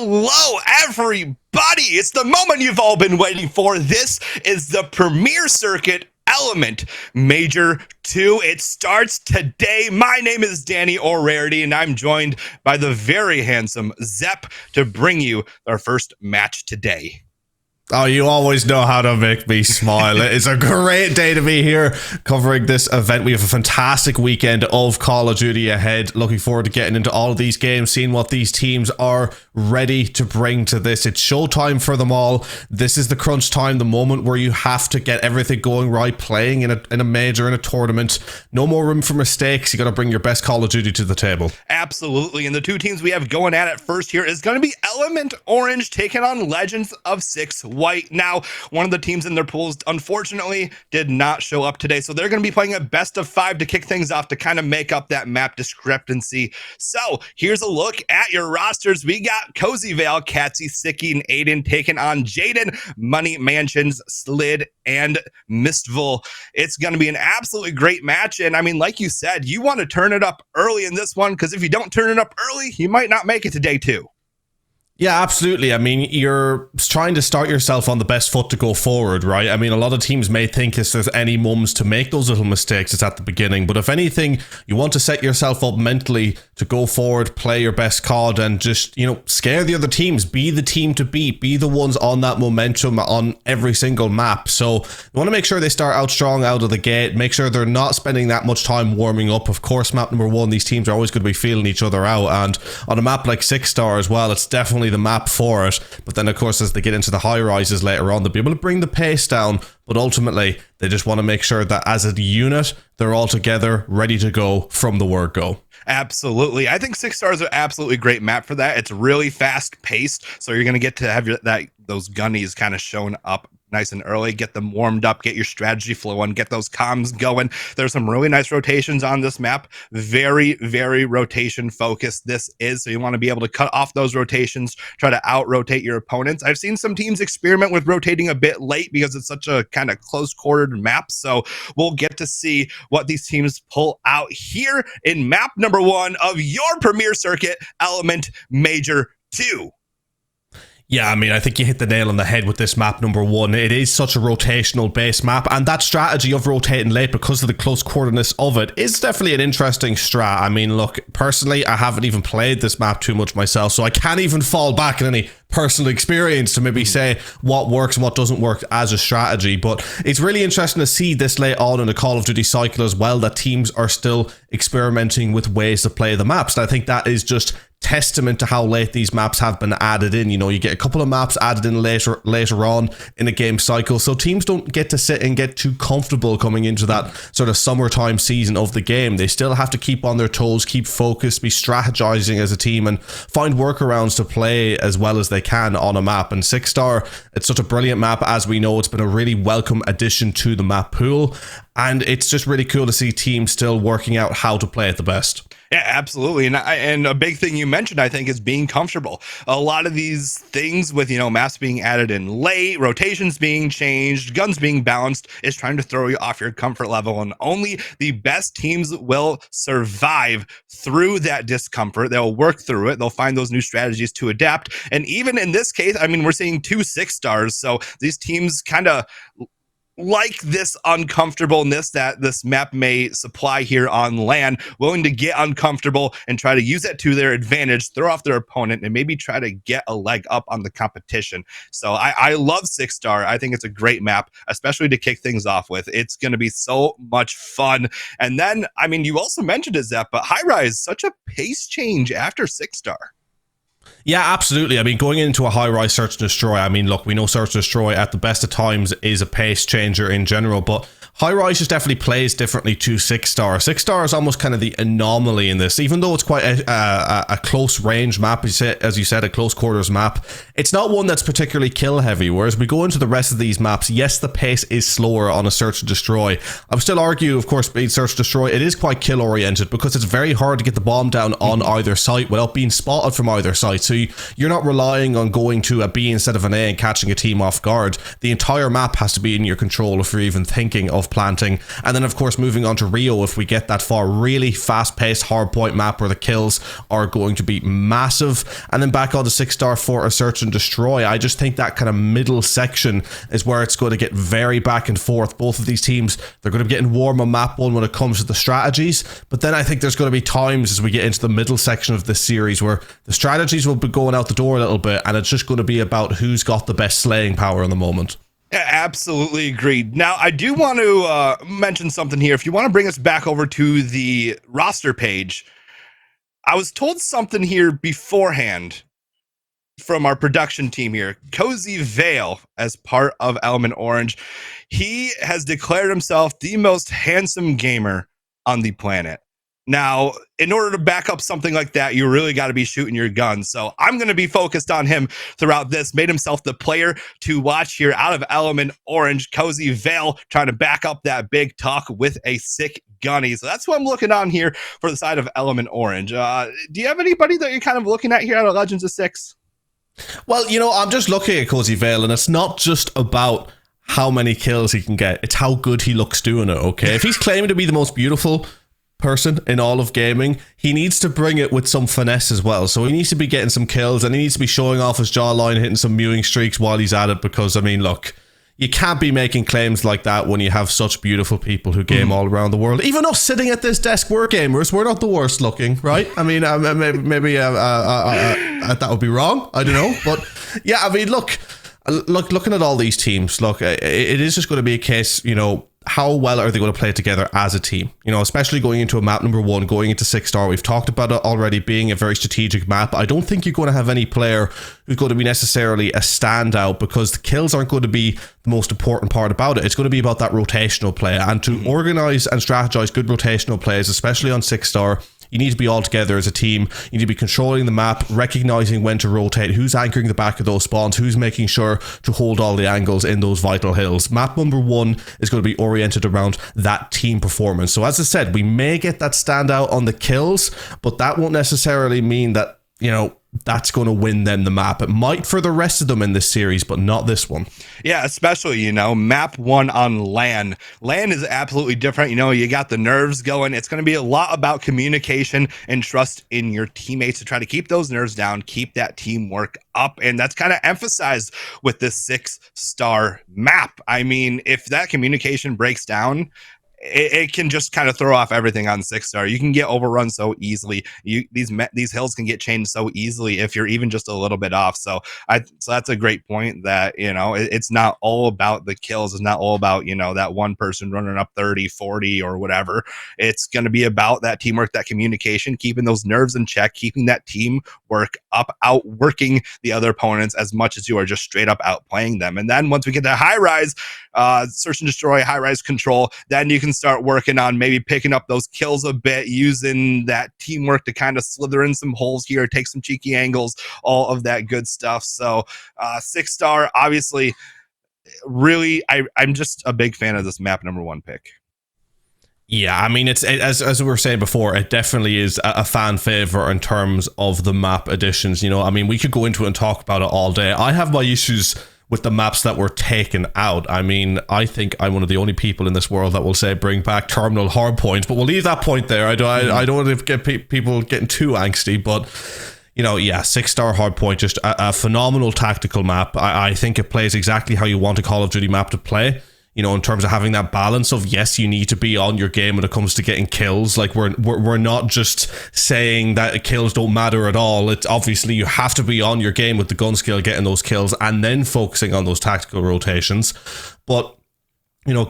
Hello, everybody. It's the moment you've all been waiting for. This is the Premier Circuit Element Major 2. It starts today. My name is Danny O'Rarity, and I'm joined by the very handsome Zepp to bring you our first match today. Oh, you always know how to make me smile. It's a great day to be here covering this event. We have a fantastic weekend of Call of Duty ahead. Looking forward to getting into all of these games, seeing what these teams are ready to bring to this. It's showtime for them all. This is the crunch time, the moment where you have to get everything going right, playing in a major, in a tournament. No more room for mistakes. You got to bring your best Call of Duty to the table. Absolutely. And the two teams we have going at it first here is going to be Element Orange taking on Legends of 6 White. Now, one of the teams in their pools, unfortunately, did not show up today. So they're going to be playing a best of 5 to kick things off to kind of make up that map discrepancy. So here's a look at your rosters. We got Cozy Vale, Katsy, Sicky, and Aiden taking on Jaden, Money Mansions, Slid, and Mistville. It's going to be an absolutely great match. And I mean, like you said, you want to turn it up early in this one, because if you don't turn it up early, you might not make it to day 2. Yeah, absolutely. I mean, you're trying to start yourself on the best foot to go forward, right? I mean, a lot of teams may think if there's any moments to make those little mistakes, it's at the beginning. But if anything, you want to set yourself up mentally to go forward, play your best COD, and just, scare the other teams. Be the team to beat. Be the ones on that momentum on every single map. So you want to make sure they start out strong out of the gate. Make sure they're not spending that much time warming up. Of course, map number 1, these teams are always going to be feeling each other out. And on a map like 6 Star as well, it's definitely the map for it. But then of course, as they get into the high rises later on, they'll be able to bring the pace down, but ultimately they just want to make sure that as a unit they're all together, ready to go from the word go. Absolutely. I think 6 Stars are absolutely great map for that. It's really fast paced, so you're going to get to have those gunnies kind of shown up nice and early, get them warmed up, get your strategy flowing, get those comms going. There's some really nice rotations on this map. Very, very rotation focused this is, so you want to be able to cut off those rotations, try to out-rotate your opponents. I've seen some teams experiment with rotating a bit late because it's such a kind of close-quartered map, so we'll get to see what these teams pull out here in map number 1 of your Premier Circuit Element Major 2. Yeah, I mean, I think you hit the nail on the head with this map number 1. It is such a rotational base map, and that strategy of rotating late because of the close quarterness of it is definitely an interesting strat. I mean, look, personally, I haven't even played this map too much myself, so I can't even fall back in any personal experience to maybe say what works and what doesn't work as a strategy. But it's really interesting to see this late on in the Call of Duty cycle as well, that teams are still experimenting with ways to play the maps. And I think that is just testament to how late these maps have been added in. You get a couple of maps added in later on in a game cycle, so teams don't get to sit and get too comfortable coming into that sort of summertime season of the game. They still have to keep on their toes, keep focused, be strategizing as a team, and find workarounds to play as well as they can on a map. And 6 Star, it's such a brilliant map. As we know, it's been a really welcome addition to the map pool, and it's just really cool to see teams still working out how to play it the best. Yeah, absolutely. And a big thing you mentioned, I think, is being comfortable. A lot of these things with, maps being added in late, rotations being changed, guns being balanced, is trying to throw you off your comfort level. And only the best teams will survive through that discomfort. They'll work through it. They'll find those new strategies to adapt. And even in this case, I mean, we're seeing 2 6 Stars. So these teams kind of like this uncomfortableness that this map may supply here on land, willing to get uncomfortable and try to use it to their advantage, throw off their opponent, and maybe try to get a leg up on the competition. So I love 6 Star. I think it's a great map, especially to kick things off with. It's going to be so much fun. And then, I mean, you also mentioned it, Zep, but High Rise, such a pace change after 6 Star. Yeah, absolutely. I mean, going into a high-rise search and destroy, I mean, look, we know search and destroy at the best of times is a pace changer in general, but high-rise just definitely plays differently to 6 Star. 6 Star is almost kind of the anomaly in this, even though it's quite a close range map, as you said, a close quarters map. It's not one that's particularly kill heavy, whereas we go into the rest of these maps, yes, the pace is slower on a search and destroy. I would still argue, of course, being search and destroy, it is quite kill oriented because it's very hard to get the bomb down on either site without being spotted from either site. So you're not relying on going to a B instead of an A and catching a team off guard. The entire map has to be in your control if you're even thinking of planting. And then, of course, moving on to Rio, if we get that far, really fast-paced hardpoint map where the kills are going to be massive. And then back on the 6-star for a search and destroy. I just think that kind of middle section is where it's going to get very back and forth. Both of these teams, they're going to be getting warm on map 1 when it comes to the strategies. But then I think there's going to be times as we get into the middle section of this series where the strategies will be going out the door a little bit, and it's just going to be about who's got the best slaying power in the moment. Yeah, absolutely agreed. Now, I do want to mention something here. If you want to bring us back over to the roster page, I was told something here beforehand from our production team here. Cozy Vale, as part of Element Orange, he has declared himself the most handsome gamer on the planet. Now, in order to back up something like that, you really got to be shooting your gun. So I'm going to be focused on him throughout this. Made himself the player to watch here out of Element Orange. Cozy Vale trying to back up that big talk with a sick gunny. So that's what I'm looking on here for the side of Element Orange. Do you have anybody that you're kind of looking at here out of Legends of Six? Well, I'm just looking at Cozy Vale, and it's not just about how many kills he can get. It's how good he looks doing it, okay? If he's claiming to be the most beautiful person in all of gaming, he needs to bring it with some finesse as well. So he needs to be getting some kills, and he needs to be showing off his jawline, hitting some mewing streaks while he's at it, because, I mean, look, you can't be making claims like that when you have such beautiful people who game all around the world. Even us sitting at this desk, we're gamers. We're not the worst looking, right? I mean, maybe that would be wrong. I don't know. But yeah, I mean, look, looking at all these teams, look, it is just going to be a case, how well are they going to play together as a team? Especially going into a map number 1, going into 6-star. We've talked about it already being a very strategic map. I don't think you're going to have any player who's going to be necessarily a standout, because the kills aren't going to be the most important part about it. It's going to be about that rotational play. And to organize and strategize good rotational plays, especially on 6-star, you need to be all together as a team. You need to be controlling the map, recognizing when to rotate, who's anchoring the back of those spawns, who's making sure to hold all the angles in those vital hills. Map number 1 is going to be oriented around that team performance. So as I said, we may get that standout on the kills, but that won't necessarily mean that, that's going to win them the map. It might for the rest of them in this series, but not this one. Yeah, especially, map 1 on LAN. LAN is absolutely different. You got the nerves going. It's going to be a lot about communication and trust in your teammates to try to keep those nerves down, keep that teamwork up. And that's kind of emphasized with this 6-star map. I mean, if that communication breaks down, it can just kind of throw off everything on 6-star. You can get overrun so easily. These hills can get changed so easily if you're even just a little bit off. So that's a great point that, it's not all about the kills. It's not all about, that one person running up 30, 40 or whatever. It's going to be about that teamwork, that communication, keeping those nerves in check, keeping that teamwork up, outworking the other opponents as much as you are just straight up outplaying them. And then once we get to high rise, search and destroy, high rise control, then you can start working on maybe picking up those kills a bit, using that teamwork to kind of slither in some holes here, take some cheeky angles, all of that good stuff. So 6-star, obviously, really, I'm just a big fan of this map number 1 pick. Yeah, I mean, as we were saying before, it definitely is a fan favorite in terms of the map additions. I mean, we could go into it and talk about it all day. I have my issues with the maps that were taken out. I mean, I think I'm one of the only people in this world that will say bring back Terminal Hardpoint, but we'll leave that point there. I don't want to get people getting too angsty, but 6-star Hardpoint, just a phenomenal tactical map. I think it plays exactly how you want a Call of Duty map to play. In terms of having that balance of, yes, you need to be on your game when it comes to getting kills. Like, we're not just saying that kills don't matter at all. It's obviously you have to be on your game with the gun skill, getting those kills, and then focusing on those tactical rotations. But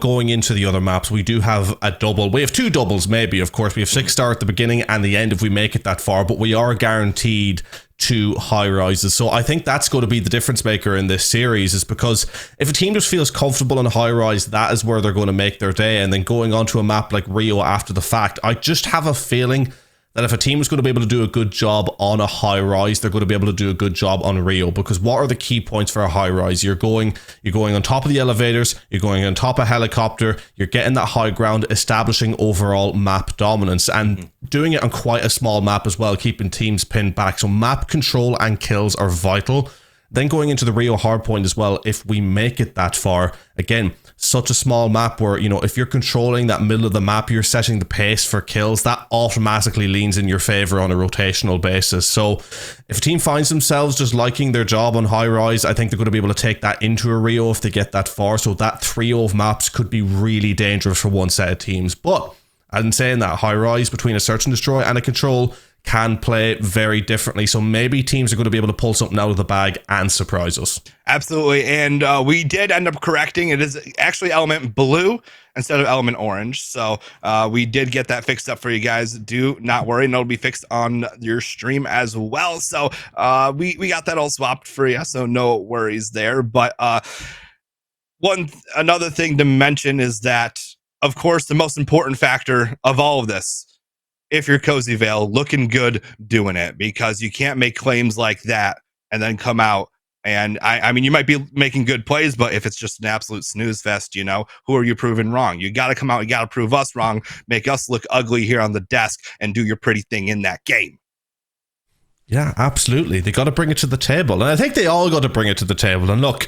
going into the other maps, we do have a double. We have 2 doubles, maybe. Of course, we have 6-star at the beginning and the end if we make it that far, but we are guaranteed 2 high rises. So I think that's going to be the difference maker in this series, is because if a team just feels comfortable on a high rise, that is where they're going to make their day. And then going onto a map like Rio after the fact, I just have a feeling that if a team is going to be able to do a good job on a high rise, they're going to be able to do a good job on Rio. Because what are the key points for a high rise? You're going on top of the elevators, you're going on top of a helicopter, you're getting that high ground, establishing overall map dominance, and doing it on quite a small map as well, keeping teams pinned back. So map control and kills are vital. Then going into the Rio hardpoint as well, if we make it that far, again, such a small map where, you know, if you're controlling that middle of the map, you're setting the pace for kills, that automatically leans in your favor on a rotational basis. So if a team finds themselves just liking their job on high rise, I think they're going to be able to take that into a Rio if they get that far. So that trio of maps could be really dangerous for one set of teams. But I'm saying that high rise between a search and destroy and a control can play very differently. So maybe teams are going to be able to pull something out of the bag and surprise us. Absolutely. And we did end up correcting. It is actually element blue instead of element orange. So we did get that fixed up for you guys. Do not worry. And it'll be fixed on your stream as well. So we got that all swapped for you. So no worries there. But another thing to mention is that, of course, the most important factor of all of this, if you're Cozy Vale, looking good doing it, because you can't make claims like that and then come out. And I mean, you might be making good plays, but if it's just an absolute snooze fest, you know, who are you proving wrong? You got to come out, you got to prove us wrong, make us look ugly here on the desk, and do your pretty thing in that game. Yeah, absolutely. They got to bring it to the table. And I think they all got to bring it to the table. And look,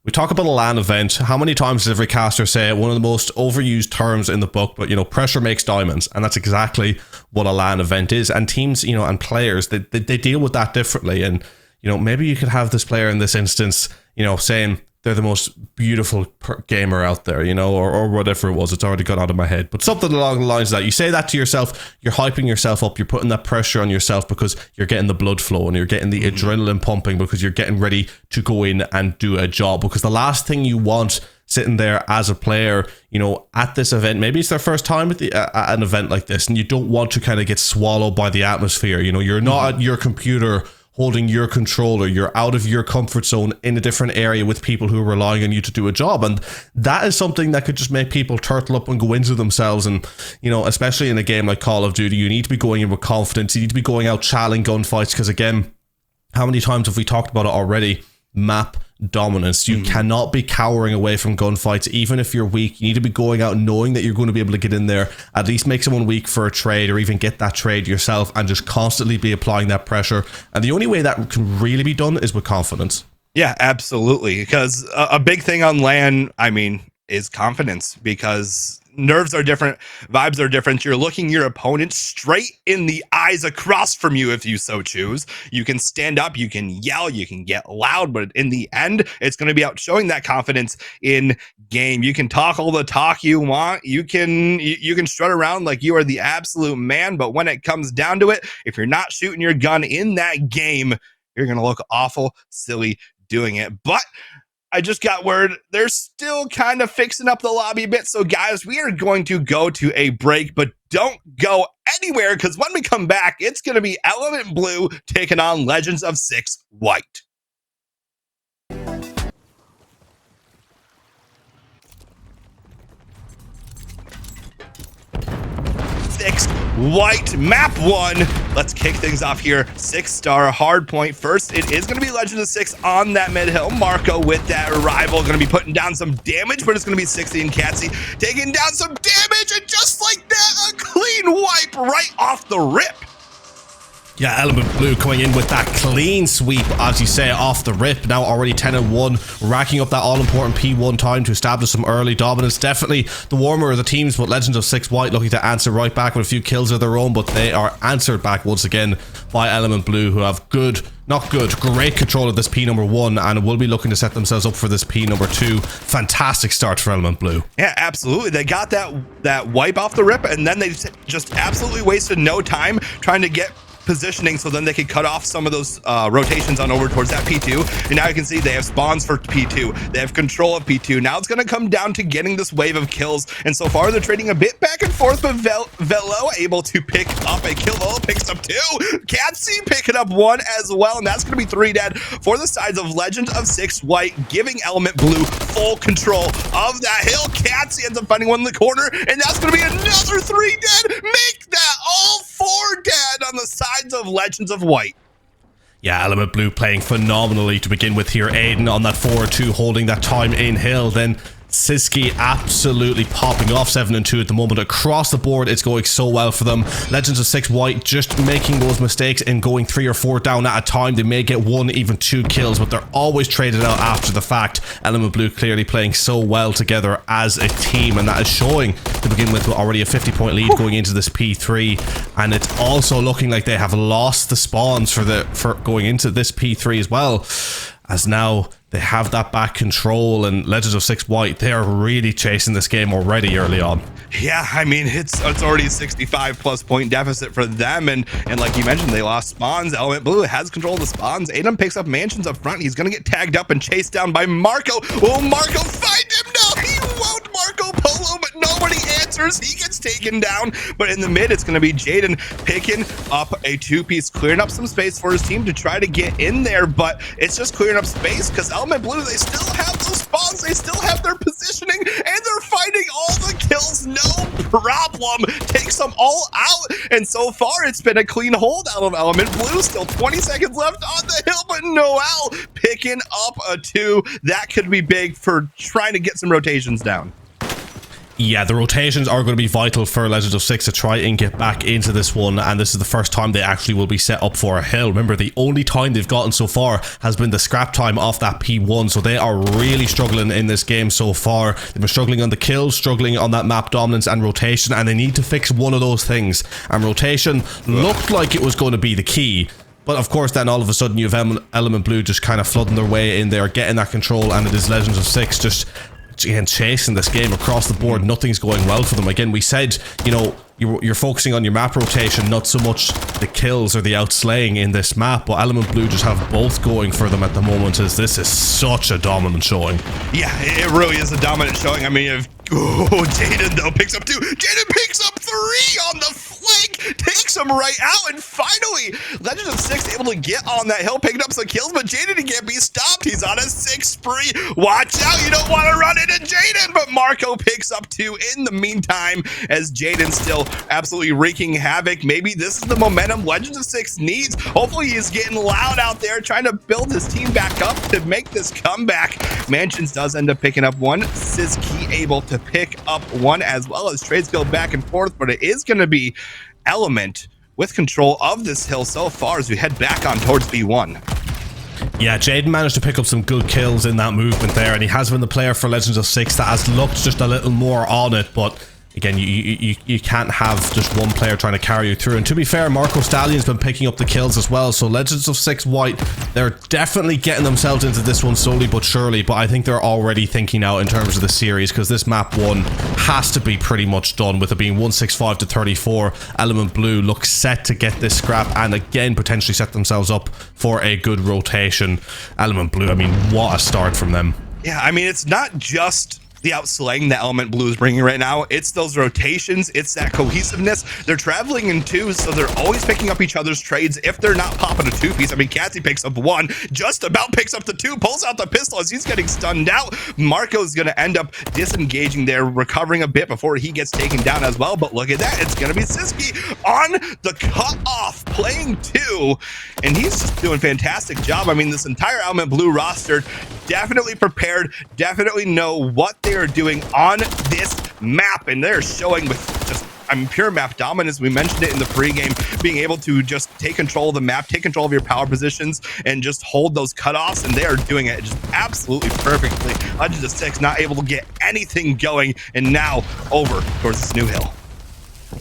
we talk about a LAN event. How many times does every caster say one of the most overused terms in the book, but, you know, pressure makes diamonds. And that's exactly what a LAN event is. And teams, you know, and players, they deal with that differently. And, you know, maybe you could have this player in this instance, you know, saying they're the most beautiful gamer out there, you know, or whatever it was. It's already gone out of my head. But something along the lines of that. You say that to yourself, you're hyping yourself up, you're putting that pressure on yourself because you're getting the blood flow and you're getting the adrenaline pumping because you're getting ready to go in and do a job. Because the last thing you want sitting there as a player, you know, at this event, maybe it's their first time at an event like this, and you don't want to kind of get swallowed by the atmosphere. You know, you're not at your computer holding your controller, you're out of your comfort zone in a different area with people who are relying on you to do a job. And that is something that could just make people turtle up and go into themselves. And, you know, especially in a game like Call of Duty, you need to be going in with confidence. You need to be going out chatting gunfights, because again, how many times have we talked about it already? Map dominance. You cannot be cowering away from gunfights. Even if you're weak, you need to be going out knowing that you're going to be able to get in there, at least make someone weak for a trade, or even get that trade yourself, and just constantly be applying that pressure. And the only way that can really be done is with confidence. Yeah, absolutely. Because a big thing on LAN, I mean, is confidence, because nerves are different, vibes are different. You're looking your opponent straight in the eyes across from you if you so choose. You can stand up, you can yell, you can get loud, but in the end, it's going to be out showing that confidence in game. You can talk all the talk you want. You can strut around like you are the absolute man, but when it comes down to it, if you're not shooting your gun in that game, you're going to look awful silly doing it. But I just got word they're still kind of fixing up the lobby a bit. So guys, we are going to go to a break, but don't go anywhere, because when we come back, it's going to be Element Blue taking on Legends of 6 White. White map 1. Let's kick things off here. 6-star hard point first. It is going to be Legend of 6 on that mid hill. Marco with that rival going to be putting down some damage, but it's going to be 60 and Catsy taking down some damage, and just like that, a clean wipe right off the rip. Yeah, Element Blue coming in with that clean sweep, as you say, off the rip. Now already 10-1, racking up that all-important P1 time to establish some early dominance. Definitely the warmer of the teams, but Legends of 6 White looking to answer right back with a few kills of their own, but they are answered back once again by Element Blue, who have great control of this P number 1, and will be looking to set themselves up for this P number 2. Fantastic start for Element Blue. Yeah, absolutely. They got that wipe off the rip, and then they just absolutely wasted no time trying to get positioning, so then they could cut off some of those rotations on over towards that P2. And now you can see they have spawns for P2. They have control of P2. Now it's going to come down to getting this wave of kills. And so far, they're trading a bit back and forth, but Velo able to pick up a kill. Velo picks up 2. Catsy picking up 1 as well. And that's going to be 3 dead for the sides of Legend of 6 White, giving Element Blue full control of that hill. Catsy ends up finding one in the corner, and that's going to be another 3 dead. Make that all 4 dead on the sides of Legends of White. Yeah, Element Blue playing phenomenally to begin with here. Aiden on that 4-2, holding that time in hill. Then Siski absolutely popping off 7-2 at the moment. Across the board, it's going so well for them. Legends of 6 White just making those mistakes and going 3 or 4 down at a time. They may get 1, even 2 kills, but they're always traded out after the fact. Element Blue clearly playing so well together as a team, and that is showing to begin with already a 50-point lead going into this P3. And it's also looking like they have lost the spawns for going into this P3 as well, as now they have that back control, and Legends of 6 White, they are really chasing this game already early on. Yeah, I mean, it's already a 65+ point deficit for them, and like you mentioned, they lost spawns. Element Blue has control of the spawns. Adam picks up mansions up front. He's gonna get tagged up and chased down by Marco. Will Marco find him? No, he won't. Marco Polo, but nobody answers. He gets taken down, but in the mid, it's gonna be Jaden picking up a 2-piece, clearing up some space for his team to try to get in there, but it's just clearing up space because Element Blue, they still have those spawns, they still have their positioning, and they're finding all the kills, no problem. Takes them all out, and so far it's been a clean hold out of Element Blue. Still 20 seconds left on the hill, but Noel picking up a 2. That could be big for trying to get some rotations down. Yeah, the rotations are going to be vital for Legends of 6 to try and get back into this one, and this is the first time they actually will be set up for a hill. Remember, the only time they've gotten so far has been the scrap time off that P1, so they are really struggling in this game so far. They've been struggling on the kills, struggling on that map dominance and rotation, and they need to fix one of those things, and rotation looked like it was going to be the key. But of course, then all of a sudden you have Element Blue just kind of flooding their way in there, getting that control, and it is Legends of 6 just again chasing this game across the board. Nothing's going well for them. Again, we said, you know, you're focusing on your map rotation, not so much the kills or the outslaying in this map, but Element Blue just have both going for them at the moment, as this is such a dominant showing. Yeah, it really is a dominant showing. I mean, if Jaden though picks up 2, Jaden picks up 3 on the flank, takes him right out, and finally Legends of 6 able to get on that hill, picking up some kills, but Jaden can't be stopped. He's on a 6 spree. Watch out, you don't want to run into Jaden, but Marco picks up 2 in the meantime, as Jaden still absolutely wreaking havoc. Maybe this is the momentum Legends of 6 needs. Hopefully he's getting loud out there, trying to build his team back up to make this comeback. Mansions does end up picking up 1. Siski able to pick up 1 as well, as trades go back and forth, but it is going to be Element with control of this hill so far as we head back on towards B1. Yeah, Jaden managed to pick up some good kills in that movement there, and he has been the player for Legends of 6 that has looked just a little more on it, but again, you can't have just one player trying to carry you through. And to be fair, Marco Stallion's been picking up the kills as well. So Legends of 6 White, they're definitely getting themselves into this one slowly but surely. But I think they're already thinking out in terms of the series, because this map 1 has to be pretty much done, with it being 165 to 34. Element Blue looks set to get this scrap and again potentially set themselves up for a good rotation. Element Blue, I mean, what a start from them. Yeah, I mean, it's not just the outslaying that Element Blue is bringing right now. It's those rotations, it's that cohesiveness. They're traveling in 2s, so they're always picking up each other's trades if they're not popping a 2-piece. I mean, Cassie picks up 1, just about picks up the 2, pulls out the pistol as he's getting stunned out. Marco's gonna end up disengaging there, recovering a bit before he gets taken down as well. But look at that, it's gonna be Siski on the cut-off, playing 2, and he's just doing a fantastic job. I mean, this entire Element Blue roster definitely prepared, definitely know what they are doing on this map, and they're showing with just, I mean, pure map dominance. We mentioned it in the pregame, being able to just take control of the map, take control of your power positions, and just hold those cutoffs, and they are doing it just absolutely perfectly. Legends of 6 not able to get anything going, and now over towards this new hill.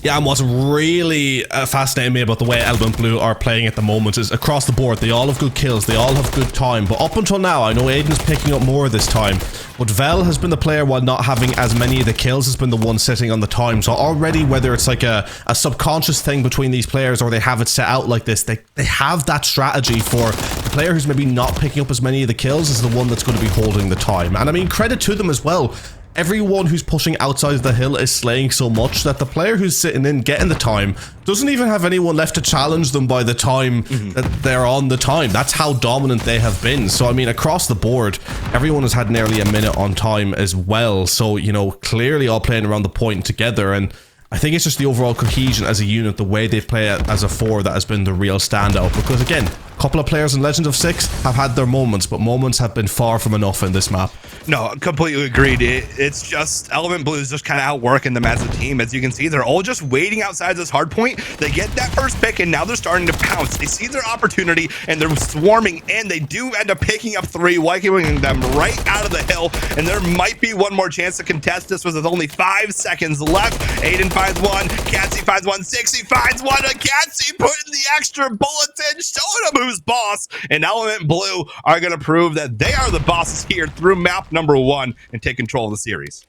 Yeah, and what's really fascinating me about the way Element Blue are playing at the moment is across the board, they all have good kills, they all have good time, but up until now, I know Aiden's picking up more this time, but Vel has been the player, while not having as many of the kills, has been the one sitting on the time. So already, whether it's like a subconscious thing between these players or they have it set out like this, they have that strategy for the player who's maybe not picking up as many of the kills is the one that's going to be holding the time. And I mean, credit to them as well. Everyone who's pushing outside of the hill is slaying so much that the player who's sitting in getting the time doesn't even have anyone left to challenge them by the time that they're on the time. That's how dominant they have been. So I mean, across the board, everyone has had nearly a minute on time as well. So, you know, clearly all playing around the point together, and I think it's just the overall cohesion as a unit, the way they play it as a 4, that has been the real standout. Because again, A couple of players in Legend of Six have had their moments, but moments have been far from enough in this map. No, completely agreed. It's just Element Blue is just kind of outworking them as a team. As you can see, they're all just waiting outside this hard point. They get that first pick, and now they're starting to pounce. They see their opportunity, and they're swarming in. They do end up picking up 3, wiping them right out of the hill, and there might be one more chance to contest this with only 5 seconds left. Aiden finds one. Catsy finds one. 60 finds one. And Catsy putting the extra bullets in, showing them who's boss. And Element Blue are going to prove that they are the bosses here through map number 1 and take control of the series.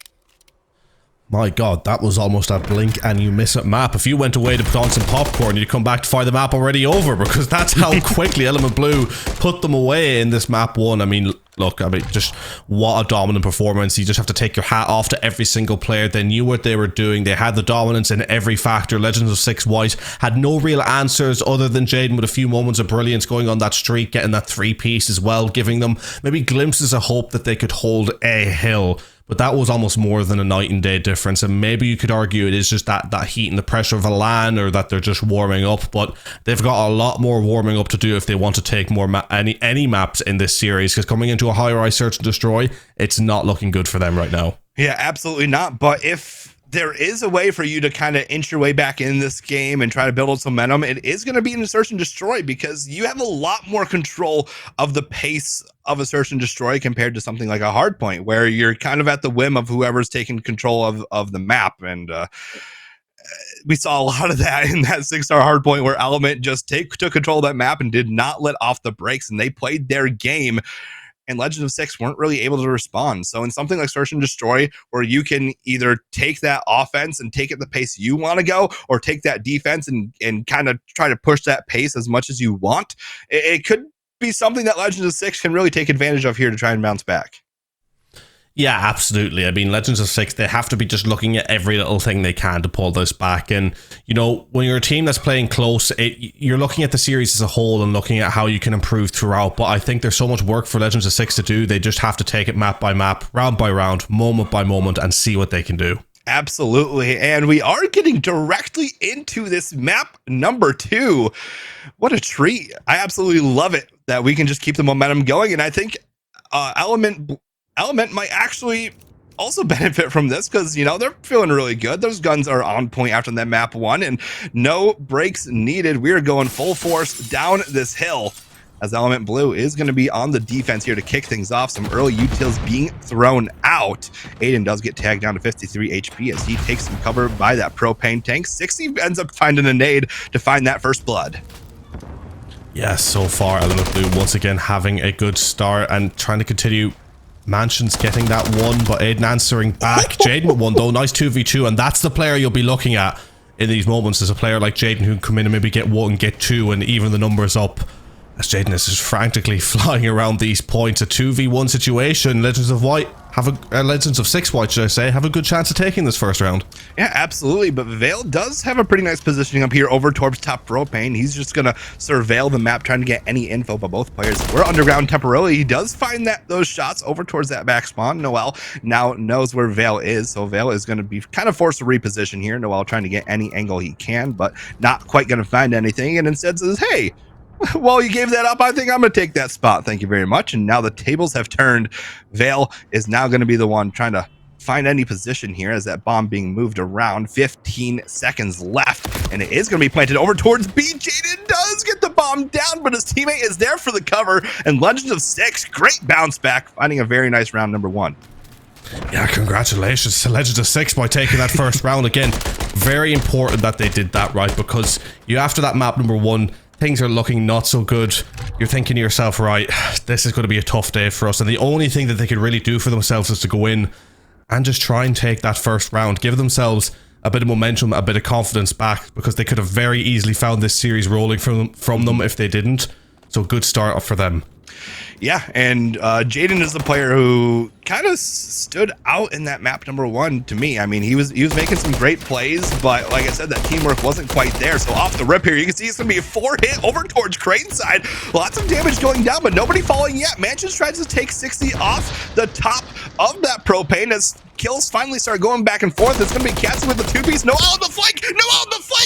My god, that was almost a blink and you miss it map. If you went away to put on some popcorn, you'd come back to find the map already over, because that's how quickly Element Blue put them away in this map 1. I mean, look, just what a dominant performance. You just have to take your hat off to every single player. They knew what they were doing. They had the dominance in every factor. Legends of Six White had no real answers other than Jaden with a few moments of brilliance going on that streak, getting that 3-piece as well, giving them maybe glimpses of hope that they could hold a hill. But that was almost more than a night and day difference, and maybe you could argue it is just that heat and the pressure of a LAN, or that they're just warming up, but they've got a lot more warming up to do if they want to take more any maps in this series, because coming into a high-rise search and destroy, it's not looking good for them right now. Yeah, absolutely not. But if there is a way for you to kind of inch your way back in this game and try to build up some momentum, it is going to be in a search and destroy, because you have a lot more control of the pace of a search and destroy compared to something like a hard point, where you're kind of at the whim of whoever's taking control of the map. And we saw a lot of that in that 6-star hard point, where Element just took control of that map and did not let off the brakes, and they played their game. And Legend of Six weren't really able to respond. So in something like Search and Destroy, where you can either take that offense and take it the pace you want to go, or take that defense and kind of try to push that pace as much as you want, it could be something that Legend of Six can really take advantage of here to try and bounce back. Yeah, absolutely. I mean, Legends of Six, they have to be just looking at every little thing they can to pull this back. And, you know, when you're a team that's playing close, you're looking at the series as a whole and looking at how you can improve throughout. But I think there's so much work for Legends of Six to do. They just have to take it map by map, round by round, moment by moment, and see what they can do. Absolutely. And we are getting directly into this map number 2. What a treat. I absolutely love it that we can just keep the momentum going. And I think Element might actually also benefit from this, because, you know, they're feeling really good. Those guns are on point after that map 1, and no breaks needed. We're going full force down this hill, as Element Blue is going to be on the defense here to kick things off. Some early utils being thrown out. Aiden does get tagged down to 53 HP as he takes some cover by that propane tank. 60 ends up finding a nade to find that first blood. Yeah, so far Element Blue once again having a good start and trying to continue. Mansion's getting that one, but Aiden answering back. Jaden with one though, nice 2v2, and that's the player you'll be looking at in these moments, is a player like Jaden who can come in and maybe get 1, get 2, and even the numbers up. As Jaden is just frantically flying around these points, a 2v1 situation. Legends of Six White, should I say, have a good chance of taking this first round. Yeah, absolutely. But Vale does have a pretty nice positioning up here over towards top propane. He's just gonna surveil the map, trying to get any info by both players. We're underground temporarily. He does find those shots over towards that back spawn. Noel now knows where Vale is, so Vale is going to be kind of forced to reposition here. Noel trying to get any angle he can, but not quite going to find anything, and instead says, hey, well, you gave that up. I think I'm going to take that spot. Thank you very much. And now the tables have turned. Vale is now going to be the one trying to find any position here, as that bomb being moved around. 15 seconds left, and it is going to be planted over towards B. Jaden does get the bomb down, but his teammate is there for the cover. And Legends of Six, great bounce back, finding a very nice round number 1. Yeah, congratulations to Legends of Six by taking that first round again. Very important that they did that right, because after that map number 1, things are looking not so good. You're thinking to yourself, right, this is going to be a tough day for us. And the only thing that they could really do for themselves is to go in and just try and take that first round. Give themselves a bit of momentum, a bit of confidence back, because they could have very easily found this series rolling from them if they didn't. So good start for them. Yeah, and Jaden is the player who kind of stood out in that map number 1 to me. I mean, he was making some great plays, but like I said, that teamwork wasn't quite there. So off the rip here, you can see it's going to be a 4-hit over towards Crane side. Lots of damage going down, but nobody falling yet. Mansions tries to take 60 off the top of that propane as kills finally start going back and forth. It's going to be Cassie with the 2-piece. Noel on the flank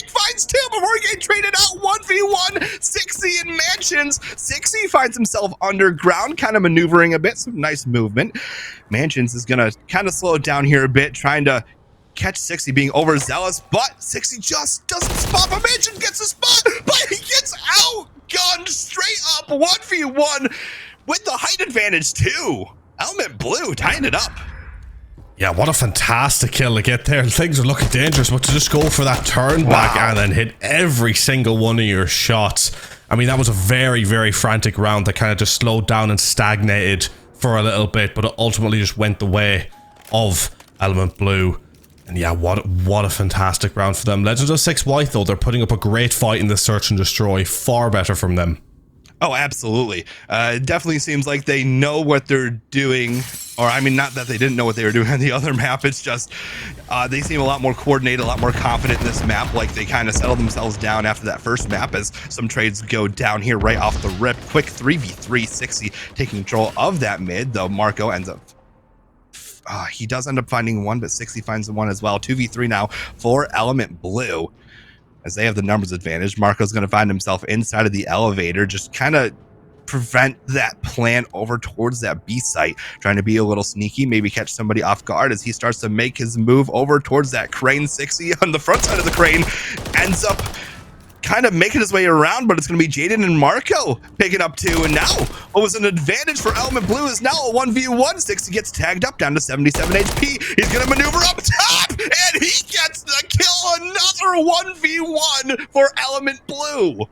finds 2 before he gets traded out. 1v1, 60 and Mansions Mansions. 60 finds himself underground, kind of maneuvering a bit. Some nice movement. Mansions is going to kind of slow it down here a bit, trying to catch 60 being overzealous, but 60 just doesn't spot. But Mansion gets a spot, but he gets outgunned straight up 1v1 with the height advantage too. Element Blue tying it up. Yeah, what a fantastic kill to get there. Things are looking dangerous, but to just go for that turn back and then hit every single one of your shots. I mean, that was a very, very frantic round that kind of just slowed down and stagnated for a little bit, but it ultimately just went the way of Element Blue. And yeah, what a fantastic round for them. Legends of 6 White, though, they're putting up a great fight in the Search and Destroy. Far better from them. Oh, absolutely. It definitely seems like they know what they're doing. Or, I mean, not that they didn't know what they were doing on the other map. It's just they seem a lot more coordinated, a lot more confident in this map. Like they kind of settled themselves down after that first map as some trades go down here right off the rip. Quick 3v3, 60 taking control of that mid, though Marco ends up... he does end up finding one, but 60 finds the one as well. 2v3 now for Element Blue. As they have the numbers advantage, Marco's going to find himself inside of the elevator, just kind of prevent that plan over towards that B site, trying to be a little sneaky, maybe catch somebody off guard as he starts to make his move over towards that crane. 60 on the front side of the crane ends up kind of making his way around, but it's going to be Jaden and Marco picking up 2. And now what was an advantage for Element Blue is now a 1v1. 60 gets tagged up down to 77 HP. He's going to maneuver up top, and he gets the kill. Another 1v1 for Element Blue.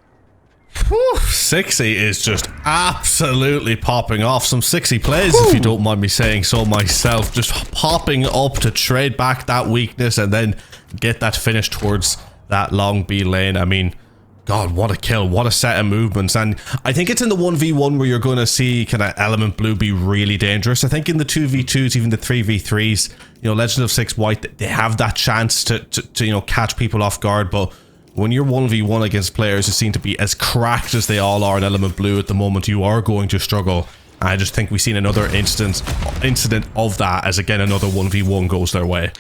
Whew, 60 is just absolutely popping off. Some 60 plays, if you don't mind me saying so myself. Just popping up to trade back that weakness and then get that finish towards that long B lane. I mean, God, what a kill, what a set of movements. And I think it's in the 1v1 where you're going to see kind of Element Blue be really dangerous. I think in the 2v2s, even the 3v3s, you know, Legend of 6 White, they have that chance to you know, catch people off guard. But when you're 1v1 against players who seem to be as cracked as they all are in Element Blue at the moment, you are going to struggle. I just think we've seen another incident of that as, again, another 1v1 goes their way.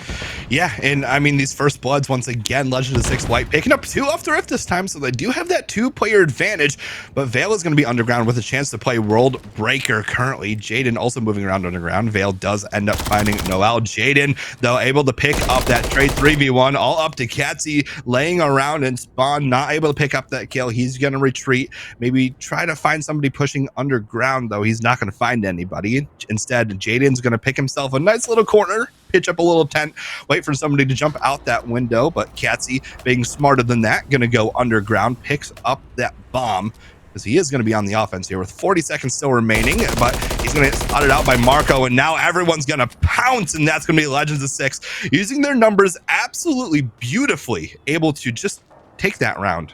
Yeah, and I mean, these first bloods, once again, Legend of 6 White picking up 2 off the rift this time, so they do have that 2-player advantage, but Vale is going to be underground with a chance to play World Breaker currently. Jaden also moving around underground. Vale does end up finding Noel. Jaden, though, able to pick up that trade 3v1, all up to Katsy, laying around and Spawn, not able to pick up that kill. He's going to retreat, maybe try to find somebody pushing underground, though he's not going to find anybody. Instead, Jaden's going to pick himself a nice little corner, pitch up a little tent, wait for somebody to jump out that window, but Katsy, being smarter than that, going to go underground, picks up that bomb, because he is going to be on the offense here with 40 seconds still remaining, but he's going to get spotted out by Marco, and now everyone's going to pounce, and that's going to be Legends of 6, using their numbers absolutely beautifully, able to just take that round.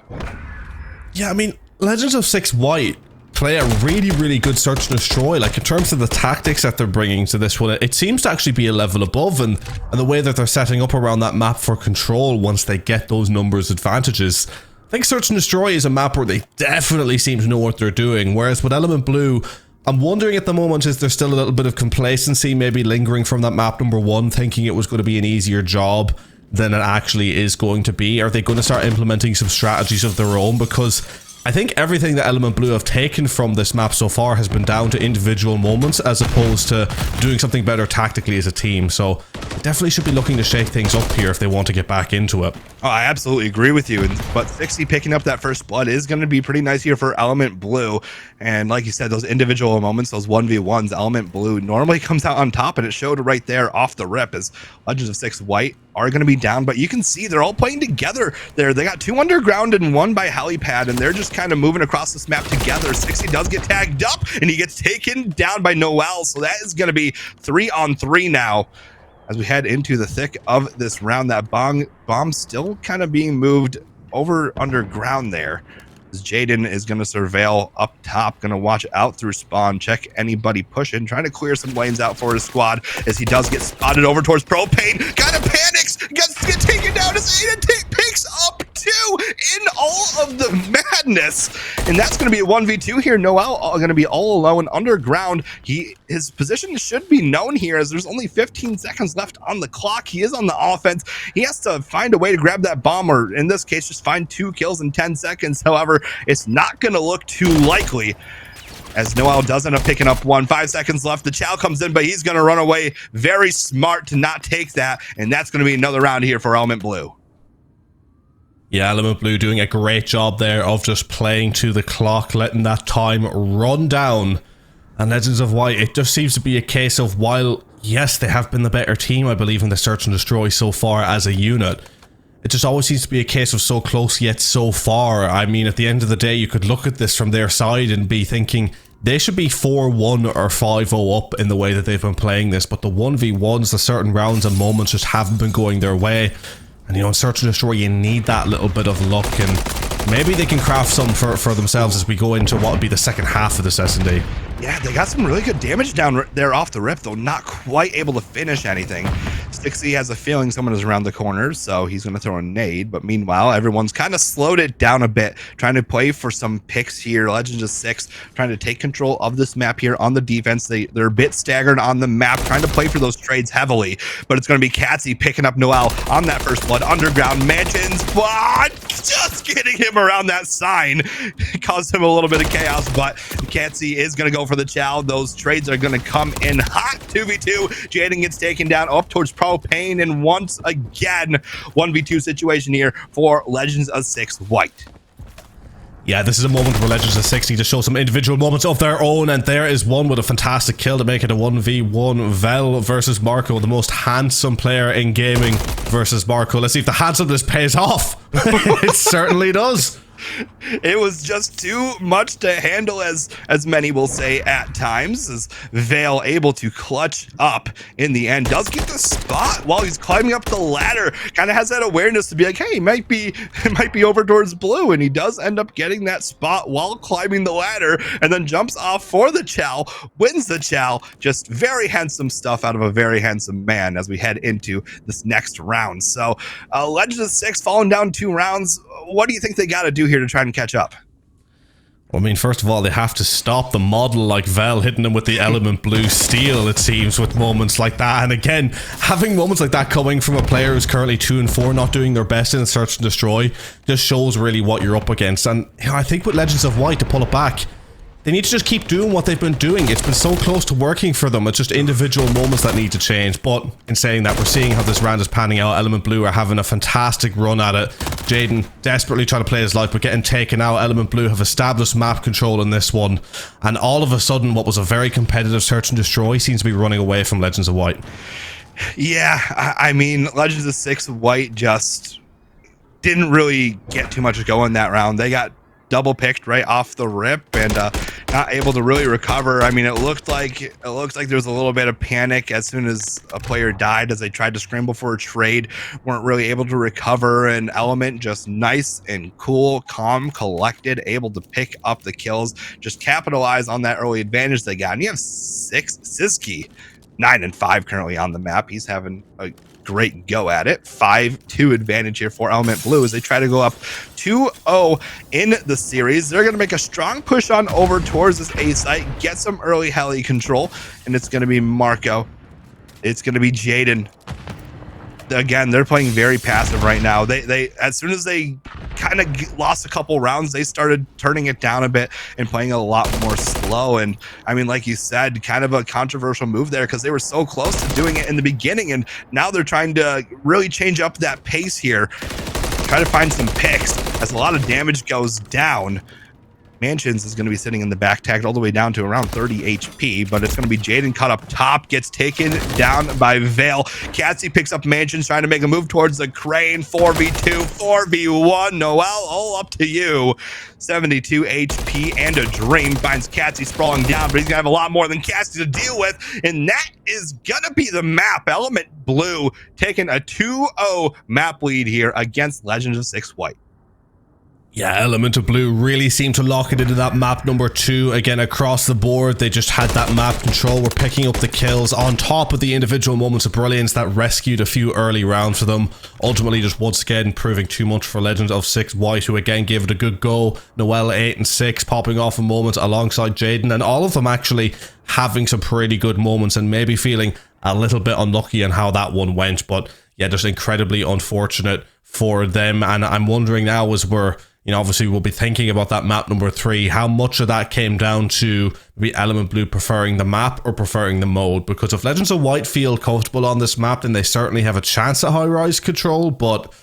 Yeah, I mean, Legends of 6 White play a really, really good search and destroy. Like, in terms of the tactics that they're bringing to this one, it seems to actually be a level above, and the way that they're setting up around that map for control once they get those numbers advantages. I think Search and Destroy is a map where they definitely seem to know what they're doing, whereas with Element Blue, I'm wondering at the moment, is there still a little bit of complacency maybe lingering from that map number 1, thinking it was going to be an easier job than it actually is going to be? Are they going to start implementing some strategies of their own? Because I think everything that Element Blue have taken from this map so far has been down to individual moments as opposed to doing something better tactically as a team. So they definitely should be looking to shake things up here if they want to get back into it. Oh, I absolutely agree with you. But 60 picking up that first blood is going to be pretty nice here for Element Blue. And like you said, those individual moments, those 1v1s, Element Blue normally comes out on top, and it showed right there off the rip as Legends of 6 White are going to be down, but you can see they're all playing together there. They got 2 underground and 1 by helipad, and they're just kind of moving across this map together. 60 does get tagged up, and he gets taken down by Noel, so that is going to be 3-on-3 now as we head into the thick of this round. That bomb still kind of being moved over underground there. Jaden is going to surveil up top, going to watch out through spawn, check anybody pushing, trying to clear some lanes out for his squad as he does get spotted over towards Propane. Kind of panics, gets taken down as Aiden picks up 2. in all of the madness. And that's going to be a 1v2 here. Noel going to be all alone underground. His position should be known here as there's only 15 seconds left on the clock. He is on the offense. He has to find a way to grab that bomb, or in this case, just find 2 kills in 10 seconds. However, it's not going to look too likely, as Noel does end up picking up one. 5 seconds left. The Chow comes in, but he's going to run away. Very smart to not take that, and that's going to be another round here for Element Blue. Yeah, Element Blue doing a great job there of just playing to the clock, letting that time run down. And Legends of White, it just seems to be a case of, while, yes, they have been the better team, I believe, in the Search and Destroy so far as a unit, it just always seems to be a case of so close yet so far. I mean, at the end of the day, you could look at this from their side and be thinking they should be 4-1 or 5-0 up in the way that they've been playing this, but the 1v1s, the certain rounds and moments just haven't been going their way. And, you know, in Search and Destroy, you need that little bit of luck, and maybe they can craft some for themselves as we go into what would be the second half of this S&D. Yeah, they got some really good damage down there off the rip, though not quite able to finish anything. Stixie has a feeling someone is around the corner, so he's going to throw a nade. But meanwhile, everyone's kind of slowed it down a bit, trying to play for some picks here. Legends of 6 trying to take control of this map here on the defense. They're a bit staggered on the map, trying to play for those trades heavily. But it's going to be Catsy picking up Noel on that first blood. Underground Mansions, but just getting him around that sign caused him a little bit of chaos. But Catsy is going to go for the Chow. Those trades are going to come in hot. 2v2. Jaden gets taken down up towards Propane, and once again 1v2 situation here for Legends of 6 White. Yeah, this is a moment where Legends of 6 need to show some individual moments of their own, and there is one with a fantastic kill to make it a 1v1. Vel versus Marco, the most handsome player in gaming versus Marco. Let's see if the handsomeness pays off. It certainly does. It was just too much to handle, as many will say at times, as Vale able to clutch up in the end. Does get the spot while he's climbing up the ladder. Kind of has that awareness to be like, hey, it might be over towards blue, and he does end up getting that spot while climbing the ladder, and then jumps off for the Chow, wins the Chow. Just very handsome stuff out of a very handsome man as we head into this next round. So Legends of 6 falling down 2 rounds. What do you think they got to do here to try and catch up? Well, I mean, first of all, they have to stop the model like Vel hitting them with the Element Blue steal, it seems, with moments like that. And again, having moments like that coming from a player who's currently 2-4, not doing their best in Search and Destroy, just shows really what you're up against. And you know, I think with Legends of White, to pull it back, they need to just keep doing what they've been doing. It's been so close to working for them. It's just individual moments that need to change. But in saying that, we're seeing how this round is panning out. Element Blue are having a fantastic run at it. Jaden desperately trying to play his life, but getting taken out. Element Blue have established map control in this one. And all of a sudden, what was a very competitive Search and Destroy seems to be running away from Legends of White. Yeah, I mean, Legends of 6 White just didn't really get too much going that round. They got double picked right off the rip, and not able to really recover. I mean, it looked like there was a little bit of panic as soon as a player died, as they tried to scramble for a trade, weren't really able to recover. And Element just nice and cool, calm, collected, able to pick up the kills, just capitalize on that early advantage they got. And you have Siski 9-5 currently on the map. He's having a great go at it. 5-2 advantage here for Element Blue as they try to go up 2-0 in the series. They're going to make a strong push on over towards this A site, get some early heli control, and it's going to be Marco. It's going to be Jaden. Again, they're playing very passive right now. They as soon as they kind of lost a couple rounds, they started turning it down a bit and playing a lot more slow. And I mean, like you said, kind of a controversial move there because they were so close to doing it in the beginning, and now they're trying to really change up that pace here, try to find some picks as a lot of damage goes down. Mansions is going to be sitting in the back, tagged all the way down to around 30 HP, but it's going to be Jaden cut up top, gets taken down by Vale. Catsy picks up Mansions, trying to make a move towards the crane. 4v2, 4v1. Noel, all up to you. 72 HP and a dream. Finds Catsy sprawling down, but he's going to have a lot more than Catsy to deal with, and that is going to be the map. Element Blue taking a 2-0 map lead here against Legends of 6 White. Yeah, Element of Blue really seemed to lock it into that map number 2. Again, across the board, they just had that map control. We're picking up the kills on top of the individual moments of brilliance that rescued a few early rounds for them. Ultimately, just once again, proving too much for Legend of 6 White, who again gave it a good go. Noelle 8 and 6 popping off a moment alongside Jaden, and all of them actually having some pretty good moments and maybe feeling a little bit unlucky on how that one went. But yeah, just incredibly unfortunate for them. And I'm wondering now, as we're, you know, obviously we'll be thinking about that map number 3, how much of that came down to maybe Element Blue preferring the map or preferring the mode? Because if Legends of White feel comfortable on this map, then they certainly have a chance at high-rise control, but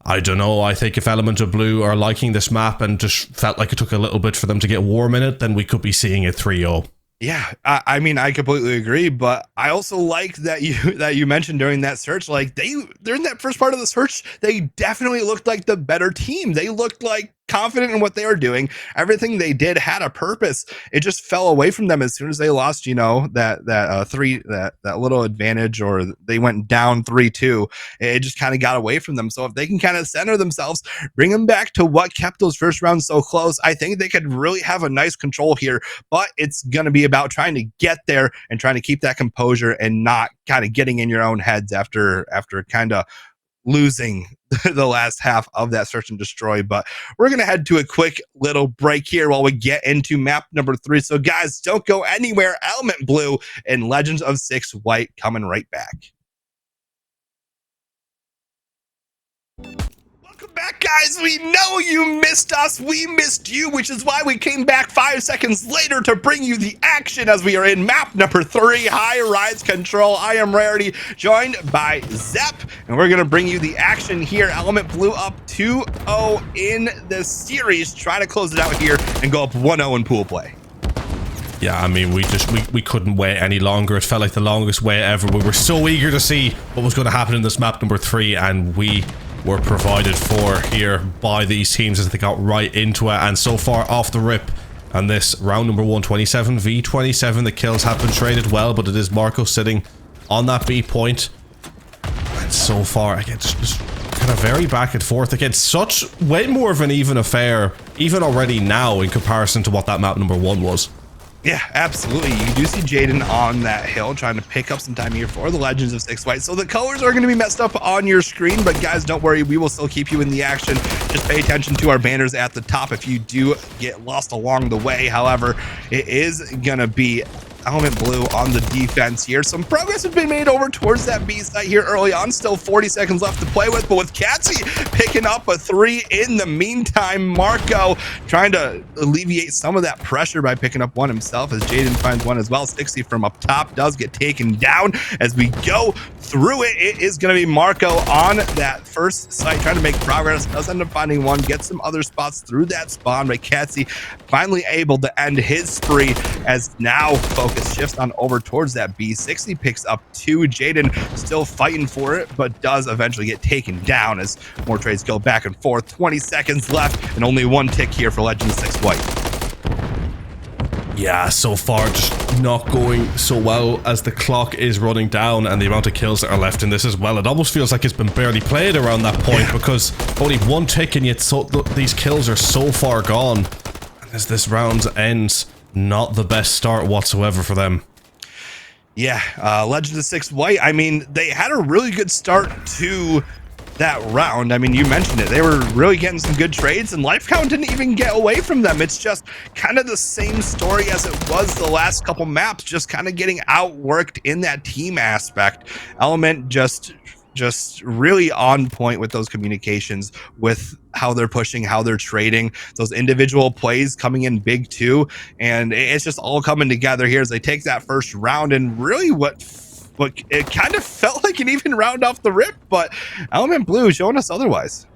I don't know. I think if Element of Blue are liking this map and just felt like it took a little bit for them to get warm in it, then we could be seeing it 3-0. Yeah, I mean, I completely agree, but I also like that you mentioned during that search, like they're in that first part of the search, they definitely looked like the better team. They looked like confident in what they were doing. Everything they did had a purpose. It just fell away from them as soon as they lost, you know, that little advantage, or they went down 3-2. It just kind of got away from them. So if they can kind of center themselves, bring them back to what kept those first rounds so close, I think they could really have a nice control here. But it's going to be about trying to get there and trying to keep that composure and not kind of getting in your own heads after kind of losing the last half of that search and destroy. But we're going to head to a quick little break here while we get into map number 3. So guys, don't go anywhere. Element Blue and Legends of 6 White coming right back. Welcome back, guys. We know you missed us. We missed you, which is why we came back 5 seconds later to bring you the action as we are in map number 3, High Rise Control. I am Rarity, joined by Zep, and we're going to bring you the action here. Element Blue up 2-0 in the series. Try to close it out here and go up 1-0 in pool play. Yeah, I mean, we couldn't wait any longer. It felt like the longest wait ever. We were so eager to see what was going to happen in this map number 3, and we were provided for here by these teams as they got right into it. And so far off the rip, and this round number 1, 27 v 27, the kills have been traded well, but it is Marco sitting on that B point. And so far, again, just kind of very back and forth. Again, such way more of an even affair, even already now, in comparison to what that map number 1 was. Yeah, absolutely. You do see Jaden on that hill trying to pick up some time here for the Legends of 6 White. So the colors are going to be messed up on your screen, but guys, don't worry. We will still keep you in the action. Just pay attention to our banners at the top if you do get lost along the way. However, it is going to be Element Blue on the defense here. Some progress has been made over towards that B site here early on. Still 40 seconds left to play with, but with Katsy picking up a 3 in the meantime, Marco trying to alleviate some of that pressure by picking up one himself as Jaden finds one as well. 60 from up top does get taken down. As we go through it, it is going to be Marco on that first site trying to make progress. Does end up finding one, gets some other spots through that spawn, but Katsy finally able to end his spree as now focus shifts on over towards that B. 60 picks up 2. Jaden still fighting for it, but does eventually get taken down as more trades go back and forth. 20 seconds left and only 1 tick here for Legend 6 White. Yeah, so far just not going so well as the clock is running down and the amount of kills that are left in this as well. It almost feels like it's been barely played around that point because only 1 tick and yet these kills are so far gone. And as this round ends, not the best start whatsoever for them. Yeah, Legend of 6 White, I mean, they had a really good start to that round. I mean, you mentioned it. They were really getting some good trades, and life count didn't even get away from them. It's just kind of the same story as it was the last couple maps, just kind of getting outworked in that team aspect. Element just really on point with those communications, with how they're pushing, how they're trading, those individual plays coming in big too, and it's just all coming together here as they take that first round. And really what it kind of felt like an even round off the rip, but Element Blue showing us otherwise.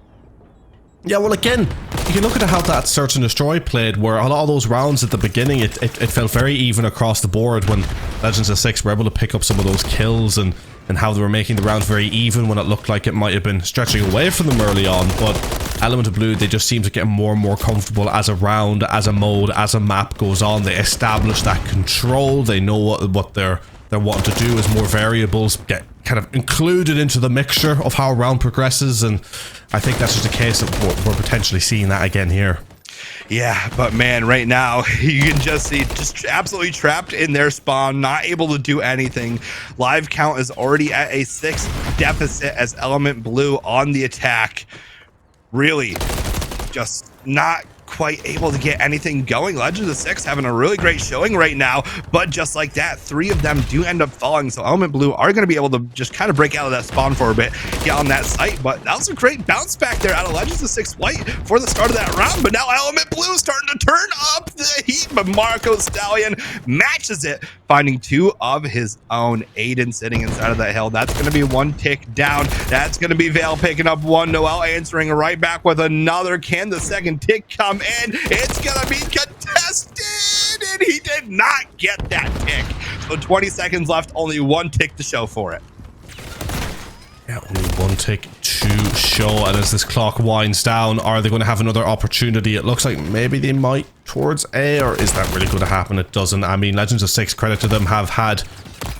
Yeah, well, again, you can look at how that Search and Destroy played, where a lot of those rounds at the beginning, it felt very even across the board when Legends of 6 were able to pick up some of those kills, and how they were making the rounds very even when it looked like it might have been stretching away from them early on. But Element of Blue, they just seem to get more and more comfortable as a round, as a mode, as a map goes on. They establish that control. They know what they're wanting to do as more variables get kind of included into the mixture of how a round progresses, and I think that's just a case of we're potentially seeing that again here. Yeah, but man, right now you can just see just absolutely trapped in their spawn, not able to do anything. Live count is already at a 6 deficit as Element Blue on the attack. Really just not quite able to get anything going. Legends of Six having a really great showing right now, but just like that, 3 of them do end up falling. So Element Blue are going to be able to just kind of break out of that spawn for a bit, get on that site. But that was a great bounce back there out of Legends of Six White for the start of that round. But now Element Blue starting to turn up the heat, but Marco Stallion matches it, finding 2 of his own. Aiden sitting inside of that hill. That's going to be 1 tick down. That's going to be Vale picking up 1. Noel answering right back with another. Can the second tick come in? It's going to be contested, and he did not get that tick. So 20 seconds left, only 1 tick to show for it. Yeah, only 1 tick to show, and as this clock winds down, are they going to have another opportunity? It looks like maybe they might towards A, or is that really going to happen? It doesn't. I mean, Legends of Six, credit to them, have had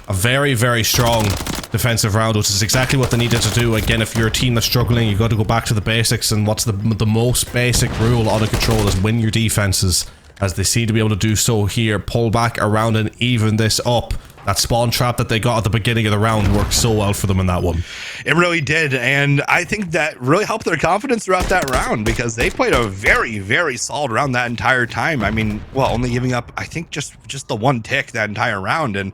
a very, very strong defensive round, which is exactly what they needed to do. Again, if you're a team that's struggling, you've got to go back to the basics, and what's the most basic rule on a control is win your defenses, as they seem to be able to do so here. Pull back around and even this up. That spawn trap that they got at the beginning of the round worked so well for them in that one. It really did, and I think that really helped their confidence throughout that round, because they played a very, very solid round that entire time. I mean, well, only giving up, I think, just the 1 tick that entire round. And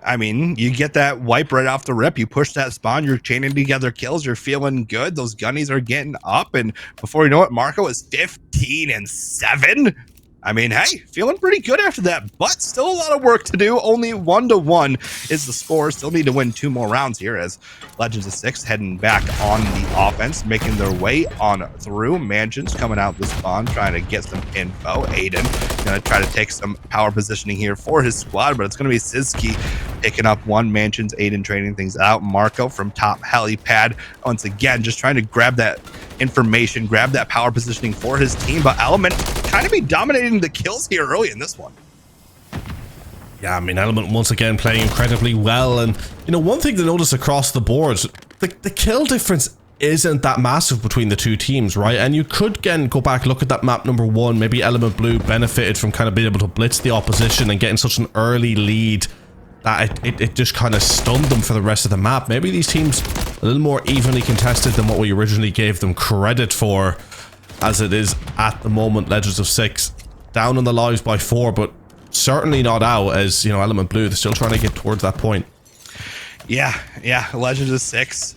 I mean, you get that wipe right off the rip, you push that spawn, you're chaining together kills, you're feeling good, those gunnies are getting up, and before you know it, Marco is 15-7. I mean, hey, feeling pretty good after that, but still a lot of work to do. Only 1-1 is the score. Still need to win 2 more rounds here, as Legends of Six heading back on the offense, making their way on through. Mansions coming out the spawn, trying to get some info. Aiden going to try to take some power positioning here for his squad, but it's going to be Siski picking up 1. Mansions, Aiden trading things out. Marco from top helipad, once again, just trying to grab that information, grab that power positioning for his team, but Element kind of be dominating the kills here early in this one. Yeah, I mean, Element once again playing incredibly well, and you know, one thing to notice across the board, the kill difference isn't that massive between the 2 teams, right? And you could again go back, look at that map number 1, maybe Element Blue benefited from kind of being able to blitz the opposition and getting such an early lead that it just kind of stunned them for the rest of the map. Maybe these teams a little more evenly contested than what we originally gave them credit for, as it is at the moment. Legends of Six down on the lives by 4, but certainly not out, as you know, Element Blue, they're still trying to get towards that point. Yeah, Legends of Six,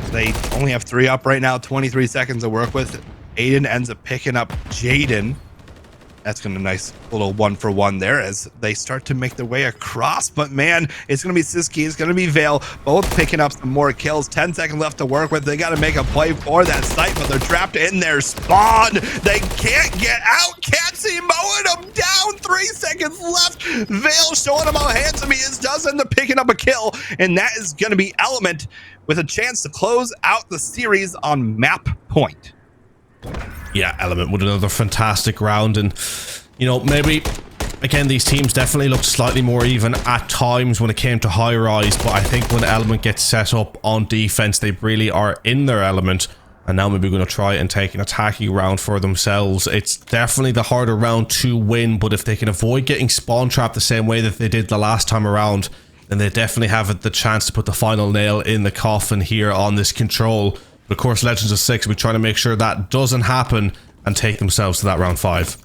they only have 3 up right now, 23 seconds to work with. Aiden ends up picking up Jaden. That's going to nice little 1-for-1 there as they start to make their way across. But man, it's going to be Siski, it's going to be Vale, both picking up some more kills. 10 seconds left to work with. They got to make a play for that site, but they're trapped in their spawn. They can't get out. Catsy mowing them down. 3 seconds left. Vale showing him how handsome he is, does end up picking up a kill, and that is going to be Element with a chance to close out the series on map point. Yeah, Element with another fantastic round, and you know, maybe again these teams definitely looked slightly more even at times when it came to high rise, but I think when Element gets set up on defense, they really are in their element, and now maybe we're going to try and take an attacking round for themselves. It's definitely the harder round to win, but if they can avoid getting spawn trapped the same way that they did the last time around, then they definitely have the chance to put the final nail in the coffin here on this control. But of course, Legends of Six, we're trying to make sure that doesn't happen and take themselves to that round 5.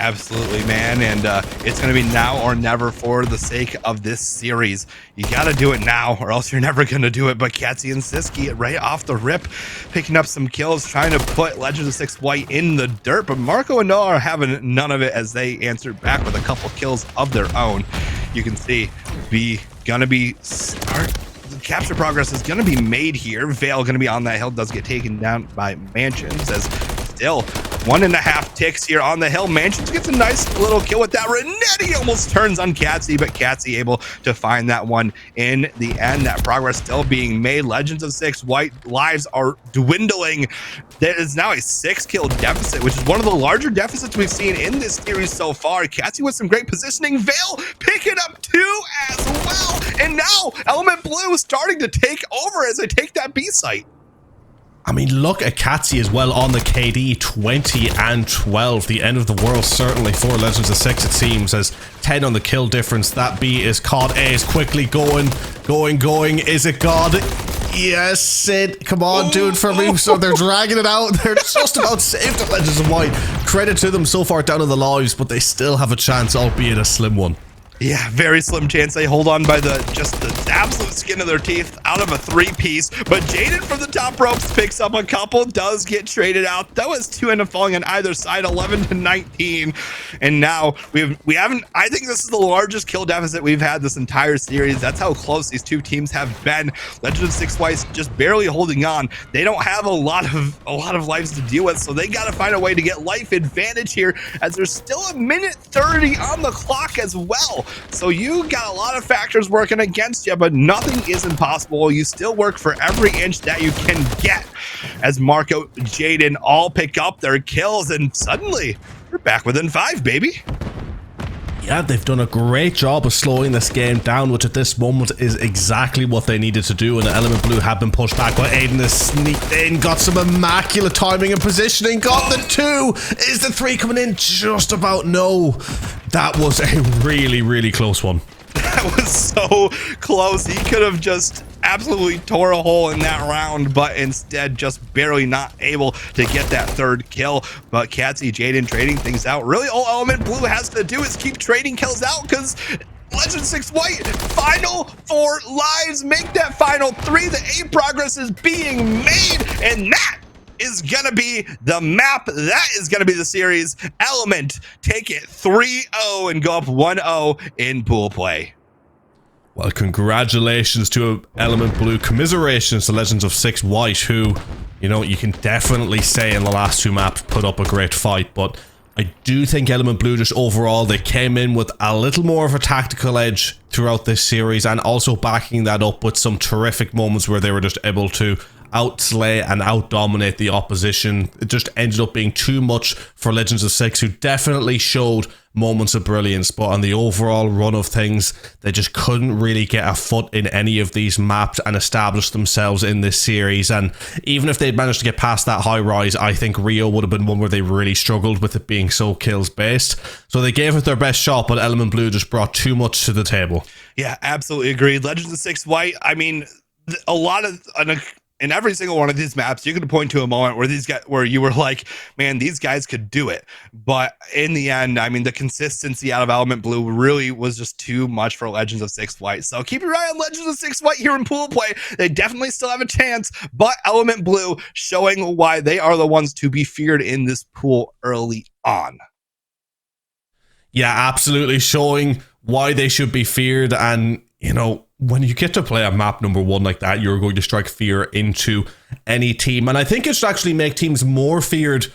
Absolutely, man, and it's going to be now or never for the sake of this series. You got to do it now, or else you're never going to do it. But Katsy and Siski right off the rip, picking up some kills, trying to put Legends of Six White in the dirt. But Marco and Noah are having none of it as they answered back with a couple kills of their own. You can see gonna be capture progress is gonna be made here. Vale gonna be on that hill, does get taken down by Mansions, as still 1.5 ticks here on the hill. Mansions gets a nice little kill with that. Renetti almost turns on Catsy, but Catsy able to find that one in the end. That progress still being made. Legends of Six White lives are dwindling. There is now a 6-kill deficit, which is one of the larger deficits we've seen in this series so far. Catsy with some great positioning. Veil picking up 2 as well. And now Element Blue starting to take over as they take that B site. I mean, look at Catsy as well on the KD, 20 and 12. The end of the world, certainly, for Legends of Six, it seems, as 10 on the kill difference. That B is caught. A is quickly going. Is it God? Yes, Sid. Come on, dude, for me. So they're dragging it out. They're just about saved the Legends of White. Credit to them so far down in the lives, but they still have a chance, albeit a slim one. Yeah, very slim chance. They hold on by the absolute skin of their teeth out of a 3-piece. But Jaden from the top ropes picks up a couple, does get traded out. Though as 2 end up falling on either side, 11-19. And now we haven't. I think this is the largest kill deficit we've had this entire series. That's how close these two teams have been. Legend of Six White just barely holding on. They don't have a lot of lives to deal with, so they got to find a way to get life advantage here, as there's still a minute 30 on the clock as well. So you got a lot of factors working against you, but nothing is impossible. You still work for every inch that you can get, as Marco, Jaden all pick up their kills, and suddenly we're back within 5, baby. Yeah, they've done a great job of slowing this game down, which at this moment is exactly what they needed to do. And Element Blue have been pushed back, but Aiden has sneaked in, got some immaculate timing and positioning, got the 2. Is the 3 coming in? Just about. No. That was a really, really close one. That was so close. He could have just absolutely tore a hole in that round, but instead just barely not able to get that 3rd kill. But Catsy, Jaden trading things out. Really, all Element Blue has to do is keep trading kills out, because Legend 6 White, final 4 lives, make that final 3. The A progress is being made, and that is gonna be the map. That is gonna be the series. Element take it 3-0 and go up 1-0 in pool play. Well, congratulations to Element Blue. Commiserations to Legends of Six White, who, you know, you can definitely say in the last 2 maps put up a great fight. But I do think Element Blue, just overall, they came in with a little more of a tactical edge throughout this series, and also backing that up with some terrific moments where they were just able to outslay and outdominate the opposition. It just ended up being too much for Legends of Six, who definitely showed moments of brilliance, but on the overall run of things, they just couldn't really get a foot in any of these maps and establish themselves in this series. And even if they'd managed to get past that high rise, I think Rio would have been one where they really struggled with it being so kills based. So they gave it their best shot, but Element Blue just brought too much to the table. Yeah, absolutely agreed. Legends of Six White, I mean, a lot of in every single one of these maps, you could point to a moment where these guys, where you were like, man, these guys could do it. But in the end, I mean, the consistency out of Element Blue really was just too much for Legends of Six White. So keep your eye on Legends of Six White here in pool play. They definitely still have a chance, but Element Blue showing why they are the ones to be feared in this pool early on. Yeah, absolutely, showing why they should be feared. And, you know, when you get to play a map number 1 like that, you're going to strike fear into any team. And I think it should actually make teams more feared,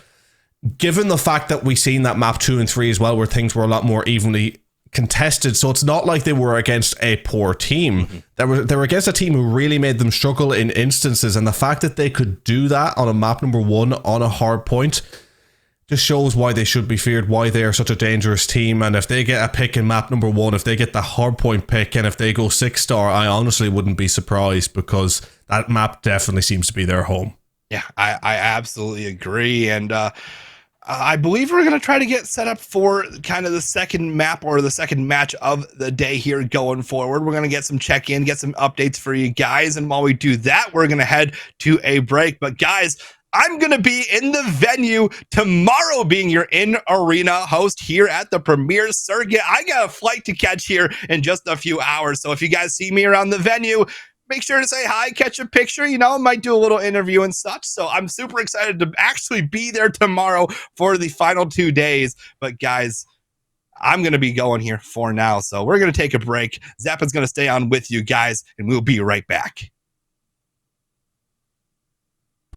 given the fact that we've seen that map 2 and 3 as well, where things were a lot more evenly contested. So it's not like they were against a poor team. Mm-hmm. They were against a team who really made them struggle in instances. And the fact that they could do that on a map number 1 on a hard point just shows why they should be feared, why they are such a dangerous team. And if they get a pick in map number 1, if they get the hardpoint pick, and if they go 6-star, I honestly wouldn't be surprised, because that map definitely seems to be their home. Yeah, I absolutely agree. And I believe we're going to try to get set up for kind of the second map, or the second match of the day here going forward. We're going to get some check-in, get some updates for you guys. And while we do that, we're going to head to a break. But guys, I'm going to be in the venue tomorrow, being your in-arena host here at the Premier Circuit. I got a flight to catch here in just a few hours. So if you guys see me around the venue, make sure to say hi, catch a picture. You know, I might do a little interview and such. So I'm super excited to actually be there tomorrow for the final 2 days. But guys, I'm going to be going here for now. So we're going to take a break. Zappa's going to stay on with you guys, and we'll be right back.